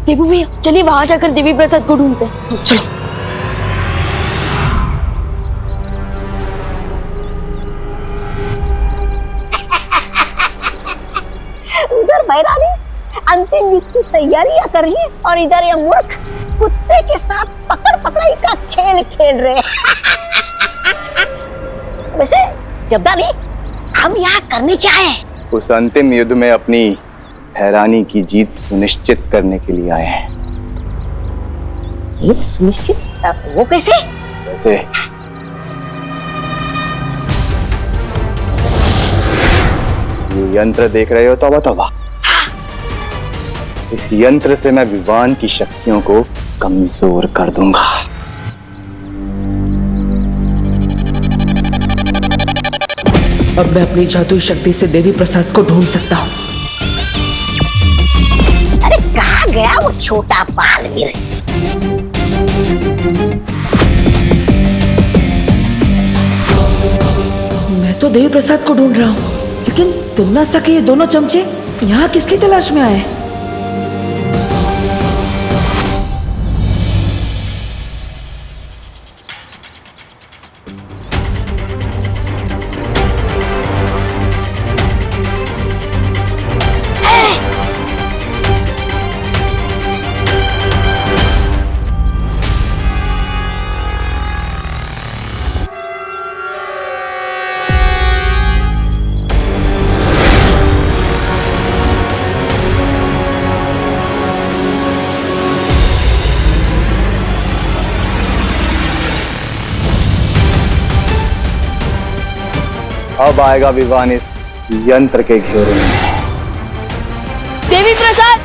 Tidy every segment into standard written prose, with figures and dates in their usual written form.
देबू भैया चलिए वहां जाकर देवी प्रसाद को ढूंढते हैं। चलो। उधर मैदानी अंतिम युद्ध की तैयारियां कर रही है और इधर ये मूर्ख कुत्ते के साथ पकड़ पकड़ाई का खेल खेल रहे हैं। वैसे जब्दाली, हम यहाँ करने क्या आए? उस अंतिम युद्ध में अपनी हैरानी की जीत सुनिश्चित करने के लिए आए हैं। जीत सुनिश्चित? वो कैसे? वैसे ये यंत्र देख रहे हो? तौबा तौबा, इस यंत्र से मैं विवान की शक्तियों को कमजोर कर दूंगा। अब मैं अपनी जादुई शक्ति से देवी प्रसाद को ढूंढ सकता हूँ। अरे कहाँ गया वो छोटा बालवीर? मैं तो देवी प्रसाद को ढूंढ रहा हूँ, लेकिन तुम ना सके ये दोनों चमचे यहाँ किसकी तलाश में आए? अब आएगा विवान इस यंत्र के घेरे में। देवी प्रसाद!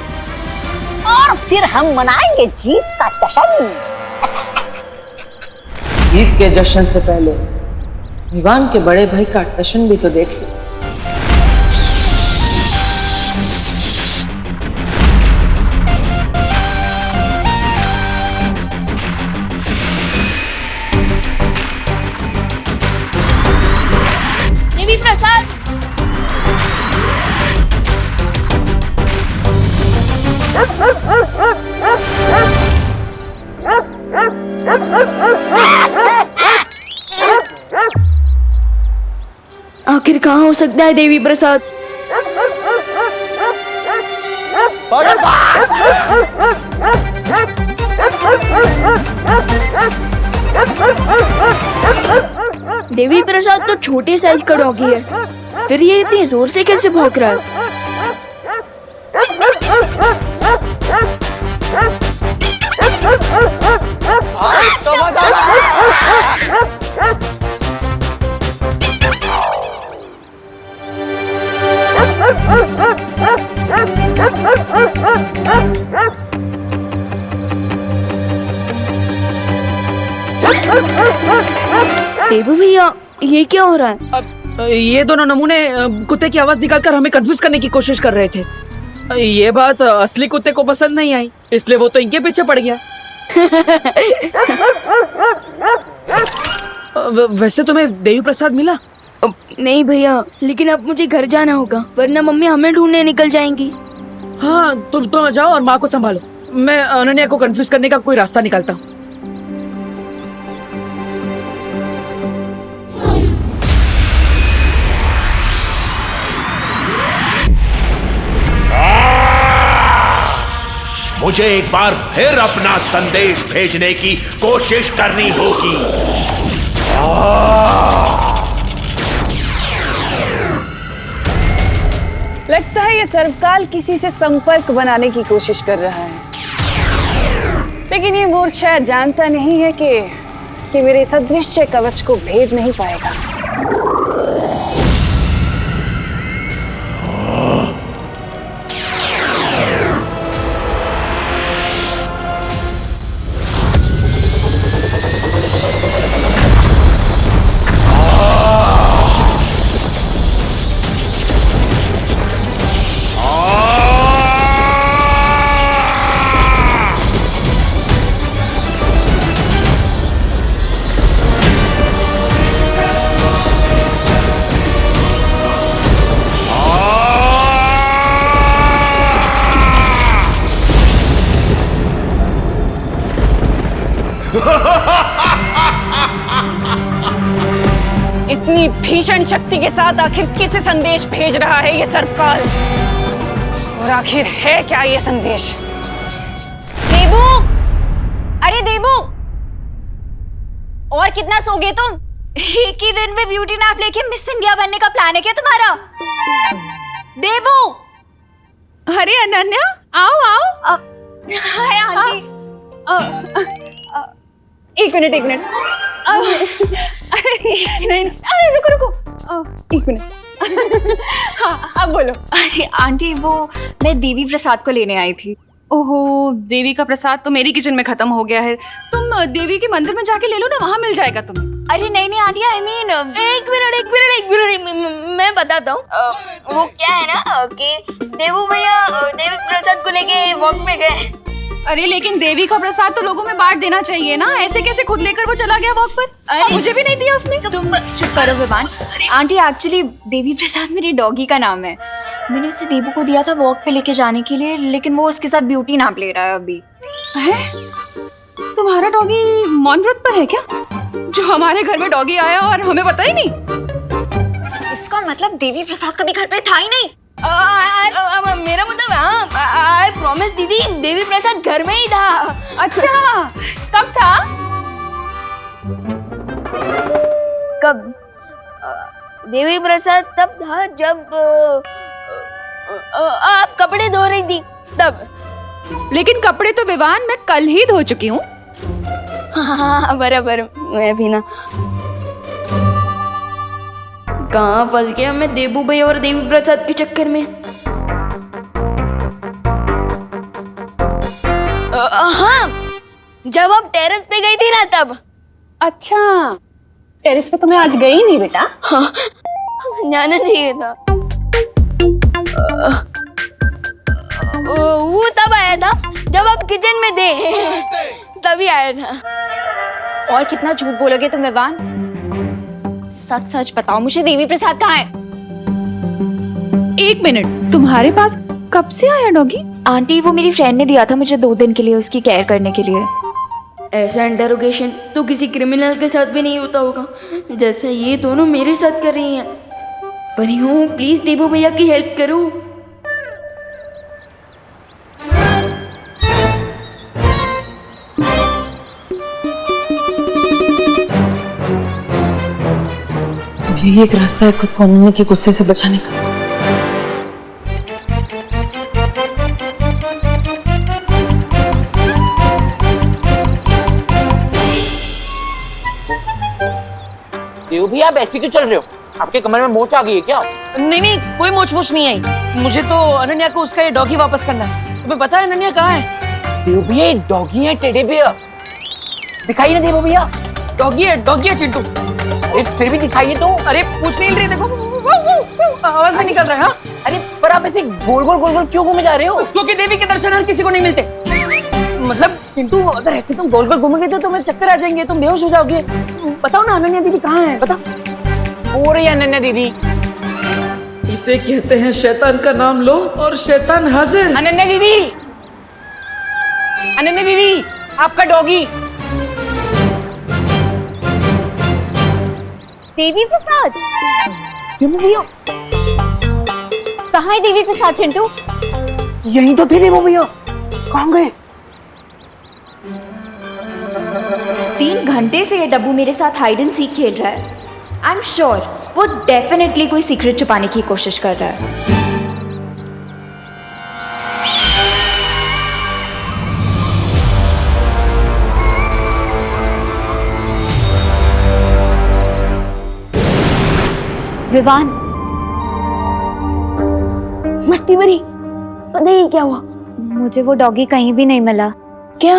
और फिर हम मनाएंगे जीत का जश्न। जीत के जश्न से पहले विवान के बड़े भाई का जश्न भी तो देख लो। देवी प्रसाद! आखिर कहाँ हो सकता है देवी प्रसाद? देवी प्रसाद तो छोटे साइज का डॉगी है, फिर ये इतनी जोर से कैसे भौंक रहा है? देबू भैया ये क्या हो रहा है? अब ये दोनों नमूने कुत्ते की आवाज निकालकर हमें कंफ्यूज करने की कोशिश कर रहे थे। ये बात असली कुत्ते को पसंद नहीं आई, इसलिए वो तो इनके पीछे पड़ गया। वैसे तुम्हें देवी प्रसाद मिला? नहीं भैया, लेकिन अब मुझे घर जाना होगा, वरना मम्मी हमें ढूंढने निकल जाएंगी। हाँ, तुम जाओ और माँ को संभालो। मैं अनन्या को कंफ्यूज करने का कोई रास्ता निकालता हूँ। मुझे एक बार फिर अपना संदेश भेजने की कोशिश करनी होगी। लगता है ये सर्वकाल किसी से संपर्क बनाने की कोशिश कर रहा है, लेकिन ये मूर्ख शायद जानता नहीं है कि मेरे इस अदृश्य कवच को भेद नहीं पाएगा। इतनी भीषण शक्ति के साथ आखिर किसे संदेश भेज रहा है ये सर्पकाल? और आखिर है क्या ये संदेश? देबू, अरे देबू, और कितना सोगे तुम? एक ही दिन में ब्यूटी नैप लेके मिस इंडिया बनने का प्लान है क्या तुम्हारा? देबू, अरे अनन्या, आओ आओ। Hi aunty. एक मिनट एक मिनट। नहीं अरे रुको रुको, एक मिनट। हाँ अब बोलो। अरे आंटी, वो मैं देवी प्रसाद को लेने आई थी। ओहो, देवी का प्रसाद तो मेरी किचन में खत्म हो गया है। तुम देवी के मंदिर में जाके ले लो ना, वहां मिल जाएगा तुम्हें। अरे नहीं नहीं आंटी, आई मीन एक मिनट मैं बताता हूँ। वो क्या है ना कि देवू भैया देवी प्रसाद को लेके वॉक पे गए। अरे लेकिन देवी का प्रसाद तो लोगों में बांट देना चाहिए ना, ऐसे कैसे खुद लेकर वो चला गया वॉक पर? और मुझे भी नहीं दिया उसने। तुम चुप करो विवान। आंटी, एक्चुअली देवी प्रसाद मेरी डॉगी का नाम है। मैंने उसे देवू को दिया था वॉक पे लेके जाने के लिए, लेकिन वो उसके साथ ब्यूटी नैप ले रहा है अभी। है? तुम्हारा डॉगी मौन व्रत पर है क्या? जो हमारे घर में डॉगी आया और हमें पता ही नहीं। इसका मतलब देवी प्रसाद कभी घर पे था ही नहीं। मेरा मतलब आई प्रॉमिस दीदी, देवी प्रसाद घर में ही था। अच्छा, कब था? कब? देवी प्रसाद तब था जब आप कपड़े धो रही थी तब। लेकिन कपड़े तो विवान मैं कल ही धो चुकी हूँ। हाँ बराबर, मैं भी ना। कहाँ फंस गया मैं देबू भैया और देवी प्रसाद के चक्कर में। हाँ, जब आप टेरेस पे गई थी ना तब। अच्छा, टेरेस पे तो मैं आज गई नहीं बेटा। हाँ, जाना चाहिए था। वो तब आया था जब आप किचन में थे, तभी आया था। और कितना झूठ बोलोगे तुम विवान? सच सच बताओ मुझे, देवी प्रसाद कहाँ है? एक मिनट, तुम्हारे पास कब से आया डॉगी? आंटी, वो मेरी फ्रेंड ने दिया था मुझे 2 दिन के लिए उसकी केयर करने के लिए। ऐसा इंटरोगेशन तो किसी क्रिमिनल के साथ भी नहीं होता होगा जैसा ये दोनों मेरे साथ कर रही हैं। परियों, प्लीज देबू भैया की हेल्प करो। यही एक रास्ता है खुद को अनन्या के गुस्से से बचाने का। देव भी आप ऐसे क्यों चल रहे हो? आपके कमर में मोच आ गई है क्या? नहीं नहीं, कोई मोच वोच नहीं आई। मुझे तो अनन्या को उसका ये डॉगी वापस करना है। तुम्हें पता है अनन्या कहाँ है? देव भैया ये डॉगी है, टेडी बियर। दिखाइए ना देव भैया। डॉगी है चिंटू। अरे फिर भी दिखाइए तो। अरे पूछ नहीं रही, देखो आवाज भी निकल रहा है। हाँ? अरे पर आप ऐसे गोल गोल क्यों घूमे जा रहे हो? क्योंकि देवी के दर्शन हर किसी को नहीं मिलते। मतलब चिंटू, अगर ऐसे तुम गोल गोल घूमोगे तो तुम्हें चक्कर आ जाएंगे, तुम बेहोश हो जाओगे। बताओ ना अनन्या दीदी कहाँ है, बताओ। हो रही है अनन्या दीदी। इसे कहते हैं शैतान का नाम लो और शैतान हाजिर। अनन्या दीदी, अनन्या दीदी, आपका डॉगी। देवी प्रसाद कहाँ है? देवी प्रसाद चिंटू? यहीं तो थे देव भैया, कहाँ गए? 3 घंटे से ये डब्बू मेरे साथ हाइड एंड सीक खेल रहा है। आई एम श्योर वो डेफिनेटली कोई सीक्रेट छुपाने की कोशिश कर रहा है। विवान, मस्ती भरी, पता ही क्या हुआ? मुझे वो डॉगी कहीं भी नहीं मिला। क्या?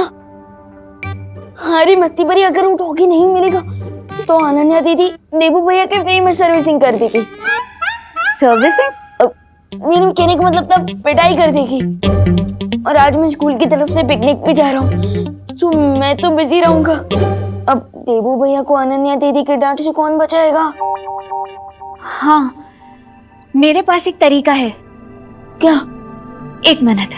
अरे मस्ती भरी, अगर वो डॉगी नहीं मिलेगा तो अनन्या दीदी देबू भैया के फ्री में सर्विसिंग कर देगी। सर्विसिंग? मेरे कहने का मतलब तब पिटाई कर देगी। और आज मैं स्कूल की तरफ से पिकनिक पे जा रहा हूँ, तो मैं तो बिजी रहूंगा। अब देबू भैया को अनन्या दीदी के डांट से कौन बचाएगा? हाँ, मेरे पास एक तरीका है। क्या? 1 मिनट।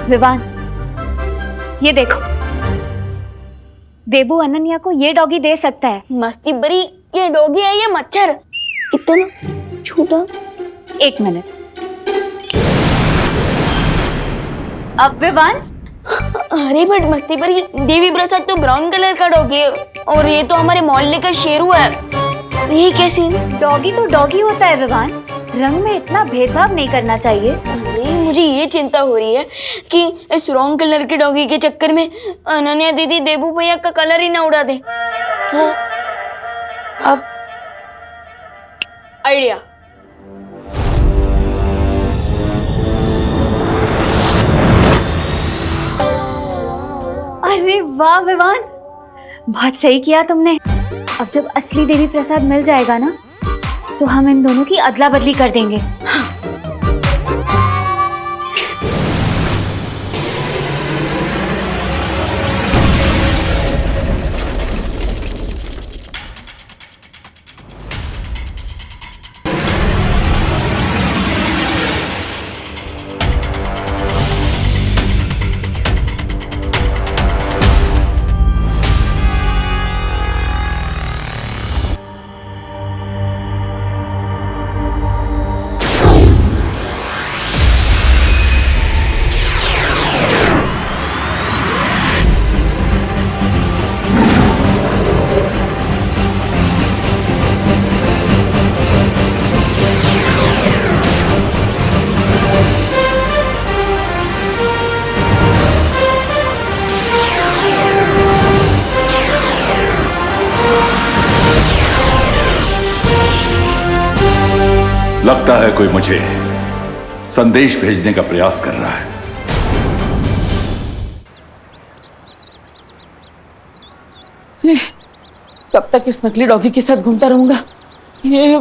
विवान, ये देखो, देबू अनन्या को ये डॉगी दे सकता है। मस्ती बरी, ये डॉगी है ये मच्छर, इतना छोटा। एक मिनट। अब विवान, अरे बट मस्ती बरी, देवी प्रसाद तो ब्राउन कलर का डॉगी है और ये तो हमारे मोहल्ले का शेरू है, ये कैसे? डॉगी तो डॉगी होता है विवान, रंग में इतना भेदभाव नहीं करना चाहिए। अरे मुझे ये चिंता हो रही है कि इस रॉन्ग कलर के डॉगी के चक्कर में अनन्या दीदी देबू भैया का कलर ही ना उड़ा दे। तो अब आइडिया, अरे वाह विवान, बहुत सही किया तुमने। अब जब असली देवी प्रसाद मिल जाएगा ना, तो हम इन दोनों की अदला बदली कर देंगे। लगता है कोई मुझे संदेश भेजने का प्रयास कर रहा है। कब तक इस नकली डॉगी के साथ घूमता रहूंगा? ये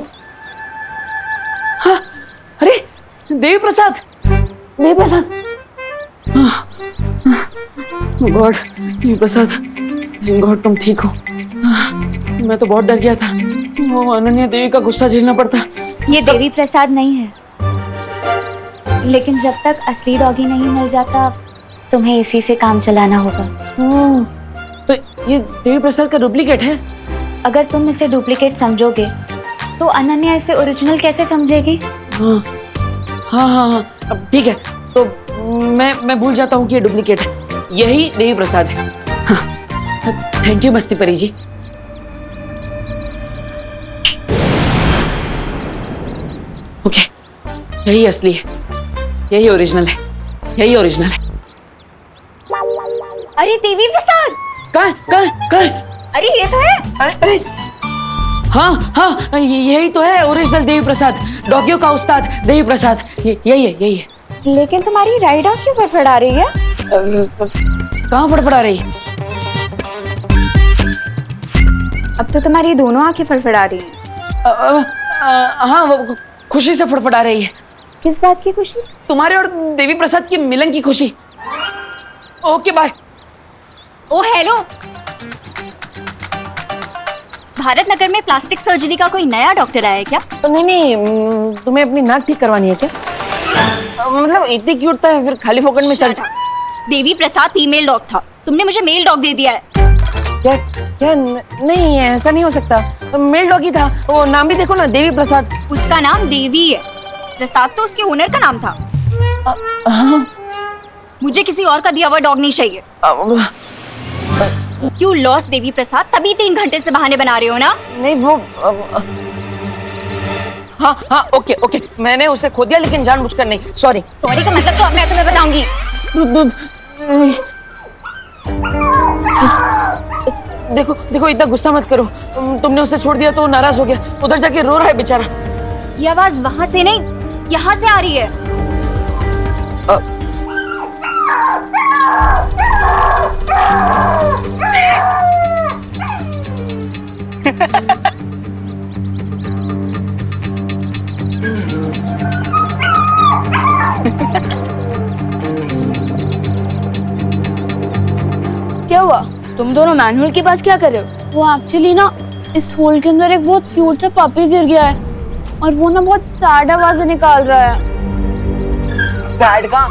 हाँ, अरे देवी प्रसाद, देवी प्रसाद, गॉड, देवी प्रसाद, गॉड तुम ठीक हो। मैं तो बहुत डर गया था, वो अनन्या देवी का गुस्सा झेलना पड़ता। ये देवी प्रसाद नहीं है, लेकिन जब तक असली डॉगी नहीं मिल जाता, तुम्हें इसी से काम चलाना होगा। तो ये देवी प्रसाद का डुप्लीकेट है? अगर तुम इसे डुप्लीकेट समझोगे, तो अनन्या इसे ओरिजिनल कैसे समझेगी? हाँ हाँ हाँ हाँ, अब ठीक है, तो मैं भूल जाता हूँ कि ये डुप्लीकेट है, यही देवी प्रसाद है। हाँ, थैंक यू मस्ती परी जी। ओके, यही असली है, यही ओरिजिनल है, यही ओरिजिनल है। अरे देवी प्रसाद, कहाँ? अरे ये तो है। अरे हाँ हाँ, यही तो है ओरिजिनल देवी प्रसाद, डॉगियों का उस्ताद देवी प्रसाद, यही है। लेकिन तुम्हारी राइड आंख क्यों फड़फड़ा रही है? कहाँ फड़फड़ा रही है? अब तो तुम्हारी दोनों आंखें फड़फड़ा रही हैं। हाँ, वो खुशी से फड़फड़ा रही है। किस बात की खुशी? तुम्हारे और देवी प्रसाद के मिलन की खुशी। Okay bye. Oh hello, Bharat Nagar में प्लास्टिक सर्जरी का कोई नया डॉक्टर आया है क्या? नहीं, तुम्हें अपनी नाक ठीक करवानी है क्या? मतलब इतनी क्यूट था, फिर खाली फोकट में surgery? Devi Prasad female dog था, तुमने मुझे मेल डॉग दे दिया है। क्या? नहीं, ऐसा नहीं हो सकता, मेल डॉग ही था। वो नाम भी देखो ना, देवी प्रसाद। उसका नाम देवी है, प्रसाद तो उसके ओनर का नाम था। मुझे किसी और का दिया हुआ डॉग नहीं चाहिए। यू लॉस्ट देवी प्रसाद, तभी 3 घंटे से बहाने बना रहे हो ना? नहीं वो हाँ, ओके, मैंने उसे खो दिया, लेकिन जानबूझकर नहीं। सॉरी का मतलब तो मैं तुम्हें बताऊंगी। देखो इतना गुस्सा मत करो, तुमने उसे छोड़ दिया तो वो नाराज हो गया, उधर जाके रो रहा है बेचारा। ये आवाज वहां से नहीं, यहाँ से आ रही है। क्या हुआ? तुम दोनों मैनुअल के पास क्या कर रहे हो? वो एक्चुअली ना इस होल के अंदर एक बहुत क्यूट सा पपी गिर गया है और वो ना बहुत सैड आवाजें निकाल रहा है। सैड का?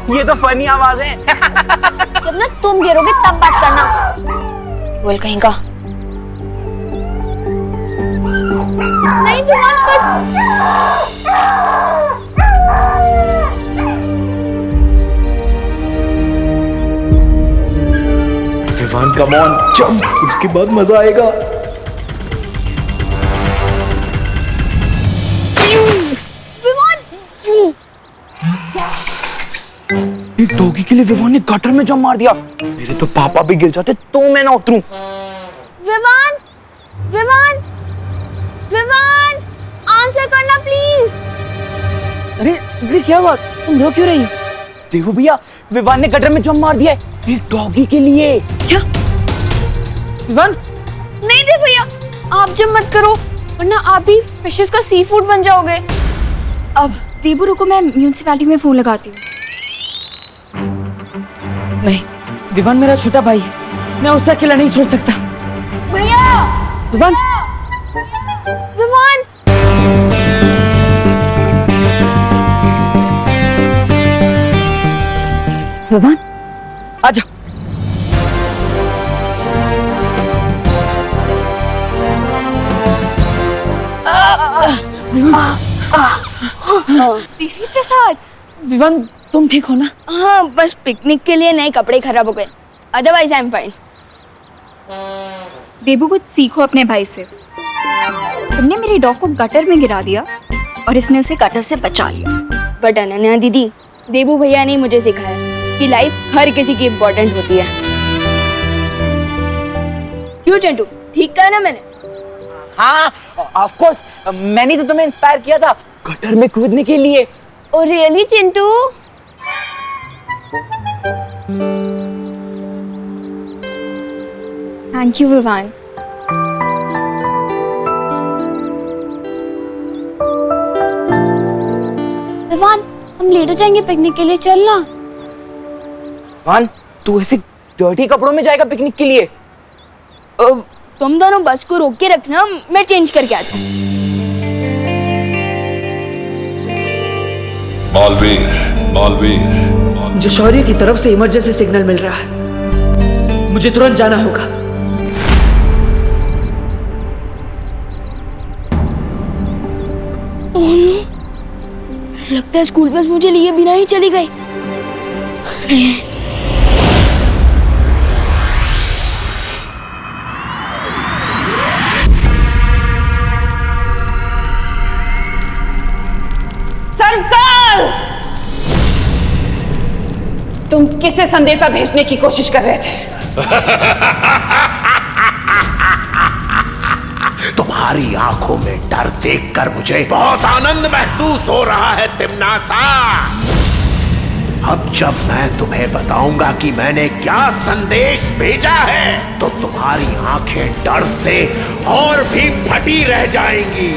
ये तो फनी आवाज है। जब ना तुम गिरोगे तब बात करना। बोल कहीं का। नहीं विवान पर। विवान कम ऑन जंप, उसके बाद मजा आएगा। एक डॉगी के लिए विवान ने गटर में जंप मार दिया। मेरे तो पापा भी गिर जाते तो मैं ना उतरूं। विवान, विवान, विवान, आंसर करना प्लीज। अरे सुधरी, क्या बात, तुम रो क्यों रही हो? देखो भैया, विवान ने गटर में जंप मार दिया है एक डॉगी के लिए। क्या विवान? नहीं दे भैया, आप जब मत करो वरना आप भी फिशेस का सी फूड बन जाओगे। अब देबू रुको, मैं म्यूनिसिपैलिटी में फोन लगाती हूँ। नहीं, विवान मेरा छोटा भाई है, मैं उसे अकेला नहीं छोड़ सकता। भैया, विवान, विवान, विवान, आजा। देवी प्रसाद, विवान तुम ठीक हो ना? हाँ बस पिकनिक के लिए नए कपड़े खराब हो गए, अदरवाइज आई एम फाइन। देबू कुछ सीखो अपने भाई से। तुमने मेरे डॉग को गटर में गिरा दिया और इसने उसे गटर से बचा लिया। बट अनन्या दीदी, देबू भैया ने मुझे सिखाया कि लाइफ हर किसी की इम्पोर्टेंट होती है। क्यों चंटू, ठीक कहा ना मैंने? हाँ ऑफ कोर्स, मैंने तो तुम्हें इंस्पायर किया था गटर में कूदने के लिए। Oh really Chintu? Thank you Vivaan. Vivaan, हम लेट हो जाएंगे पिकनिक के लिए, चलना। विवान, तू ऐसे डर्टी कपड़ों में जाएगा पिकनिक के लिए? तुम दोनों बस को रोक के रखना, मैं चेंज करके आता हूँ। मालवीर, मालवीर, मुझे शौर्य की तरफ से इमरजेंसी सिग्नल मिल रहा है, मुझे तुरंत जाना होगा। लगता है स्कूल बस मुझे लिए बिना ही चली गई। सरकार, तुम किसे संदेशा भेजने की कोशिश कर रहे थे? तुम्हारी आंखों में डर देखकर मुझे बहुत आनंद महसूस हो रहा है तिम्नासा। अब जब मैं तुम्हें बताऊंगा कि मैंने क्या संदेश भेजा है तो तुम्हारी आंखें डर से और भी फटी रह जाएंगी।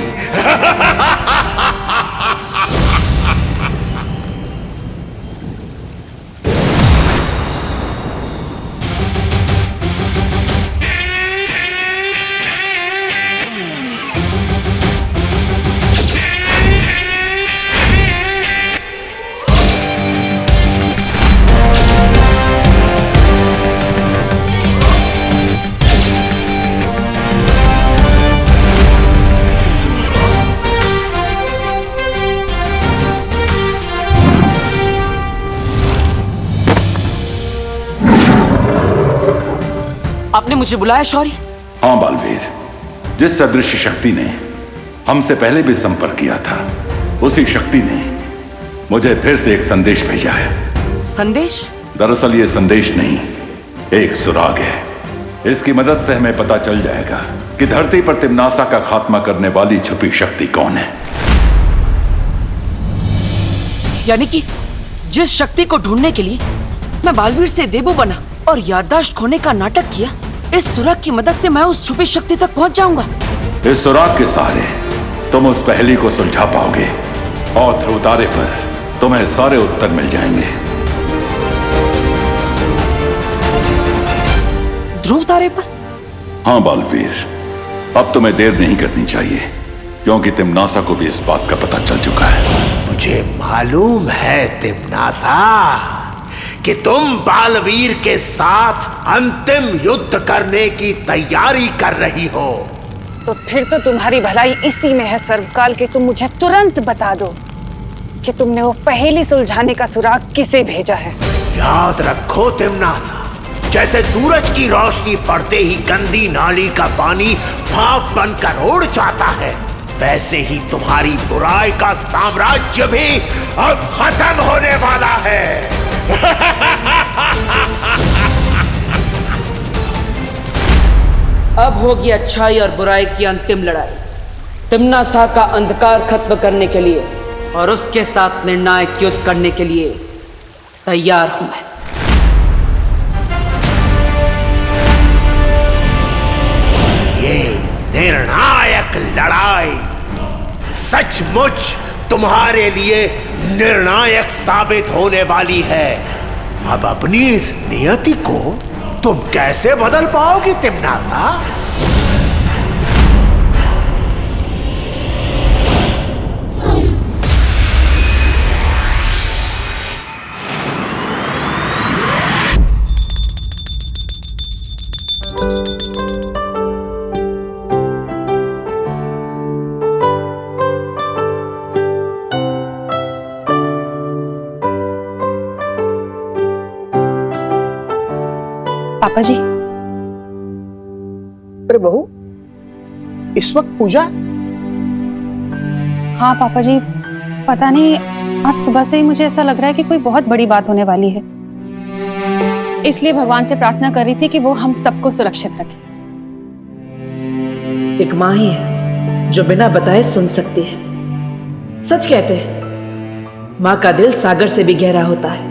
आपने मुझे बुलाया शौर्य? हाँ बालवीर, जिस सदृश शक्ति ने हमसे पहले भी संपर्क किया था उसी शक्ति ने मुझे फिर से एक संदेश भेजा है। संदेश? दरअसल ये संदेश नहीं, एक सुराग है। इसकी मदद से हमें पता चल जाएगा कि धरती पर तिम्नासा का खात्मा करने वाली छुपी शक्ति कौन है। यानी कि जिस शक्ति को ढूंढने के लिए मैं बालवीर से देबू बना और याददाश्त खोने का नाटक किया, इस सुराग की मदद से मैं उस छुपी शक्ति तक पहुंच जाऊंगा। इस सुराग के सहारे तुम उस पहेली को सुलझा पाओगे और ध्रुव तारे पर तुम्हें सारे उत्तर मिल जाएंगे। ध्रुव तारे पर? हाँ बालवीर, अब तुम्हें देर नहीं करनी चाहिए क्योंकि तिम्नासा को भी इस बात का पता चल चुका है। मुझे मालूम है तिम्नासा कि तुम बालवीर के साथ अंतिम युद्ध करने की तैयारी कर रही हो। तो फिर तो तुम्हारी भलाई इसी में है सर्वकाल कि तुम मुझे तुरंत बता दो कि तुमने वो पहेली सुलझाने का सुराग किसे भेजा है। याद रखो तिम्नासा, जैसे सूरज की रोशनी पड़ते ही गंदी नाली का पानी भाप बनकर उड़ जाता है, वैसे ही तुम्हारी बुराई का साम्राज्य भी अब खत्म होने वाला है। अब होगी अच्छाई और बुराई की अंतिम लड़ाई। तिम्नासा का अंधकार खत्म करने के लिए और उसके साथ निर्णायक युद्ध करने के लिए तैयार हूं मैं। ये निर्णायक लड़ाई सचमुच तुम्हारे लिए निर्णायक साबित होने वाली है। अब अपनी इस नियति को तुम कैसे बदल पाओगी तिम्नासा? पापा जी। अरे बहू, इस वक्त पूजा? हाँ पापा जी, पता नहीं आज सुबह से ही मुझे ऐसा लग रहा है कि कोई बहुत बड़ी बात होने वाली है, इसलिए भगवान से प्रार्थना कर रही थी कि वो हम सबको सुरक्षित रखे। एक माँ ही है जो बिना बताए सुन सकती है। सच कहते हैं माँ का दिल सागर से भी गहरा होता है।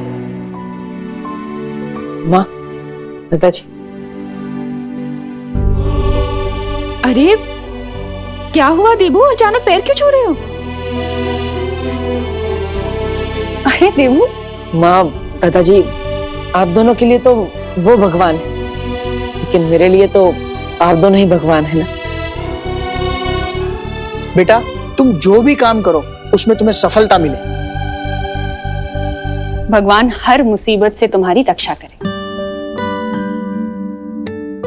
माँ, दादाजी। अरे क्या हुआ देबू, अचानक पैर क्यों छू रहे हो? अरे देबू। माँ, दादाजी, आप दोनों के लिए तो वो भगवान है, लेकिन मेरे लिए तो आप दोनों ही भगवान है ना। बेटा, तुम जो भी काम करो उसमें तुम्हें सफलता मिले। भगवान हर मुसीबत से तुम्हारी रक्षा करे।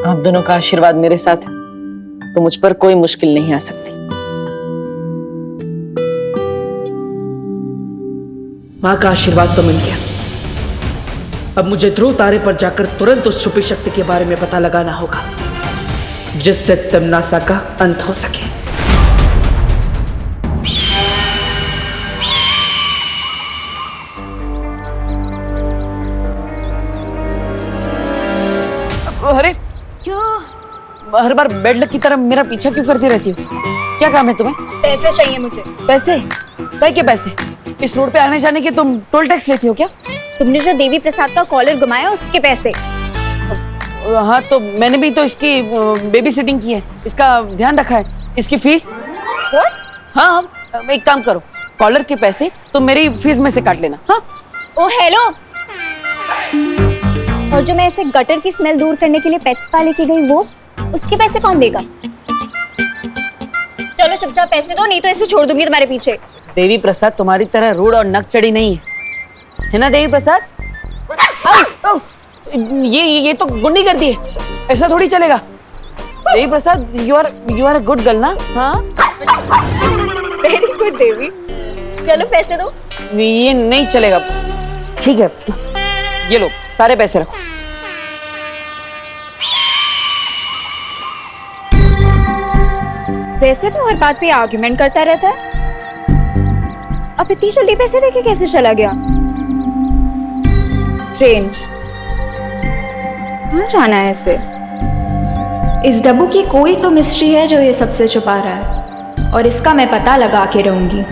आप दोनों का आशीर्वाद मेरे साथ है तो मुझ पर कोई मुश्किल नहीं आ सकती। माँ का आशीर्वाद तो मिल गया। अब मुझे ध्रुव तारे पर जाकर तुरंत उस छुपी शक्ति के बारे में पता लगाना होगा जिससे तिम्नासा का अंत हो सके। अरे क्या हर बार बेड लक की तरह मेरा पीछा क्यों करती रहती हो? क्या काम है तुम्हें? पैसे चाहिए मुझे। पैसे? भाई के पैसे? इस रोड पे आने जाने के तुम टोल टैक्स लेती हो क्या? तुमने जो देवी प्रसाद का कॉलर घुमाया उसके पैसे। हाँ तो मैंने भी तो इसकी बेबी सिटिंग की है, इसका ध्यान रखा है। इसकी फीस? हाँ, एक काम करो, कॉलर के पैसे तुम मेरी फीस में से काट लेना। हाँ? ओ हेलो, और जो मैं ऐसे गटर की स्मेल दूर करने के लिए पेट स्पा लेके गई वो, उसके पैसे कौन देगा? चलो चुपचाप पैसे दो, नहीं तो ऐसे छोड़ दूंगी तुम्हारे पीछे। देवी प्रसाद तुम्हारी तरह रूड और नक चढ़ी नहीं है ना देवी प्रसाद? ये तो गुंडी कर दी है, ऐसा थोड़ी चलेगा। Devi Prasad, you are a good girl ना? हाँ, वेरी गुड देवी। चलो पैसे दो। ये नहीं चलेगा। ठीक है, ये लो सारे पैसे रखो। वैसे तो हर बात पे आर्गुमेंट करता रहता है, अब इतनी जल्दी पैसे लेके कैसे चला गया? ट्रेन कहाँ जाना है इसे? इस डब्बू की कोई तो मिस्ट्री है जो ये सबसे छुपा रहा है, और इसका मैं पता लगा के रहूंगी।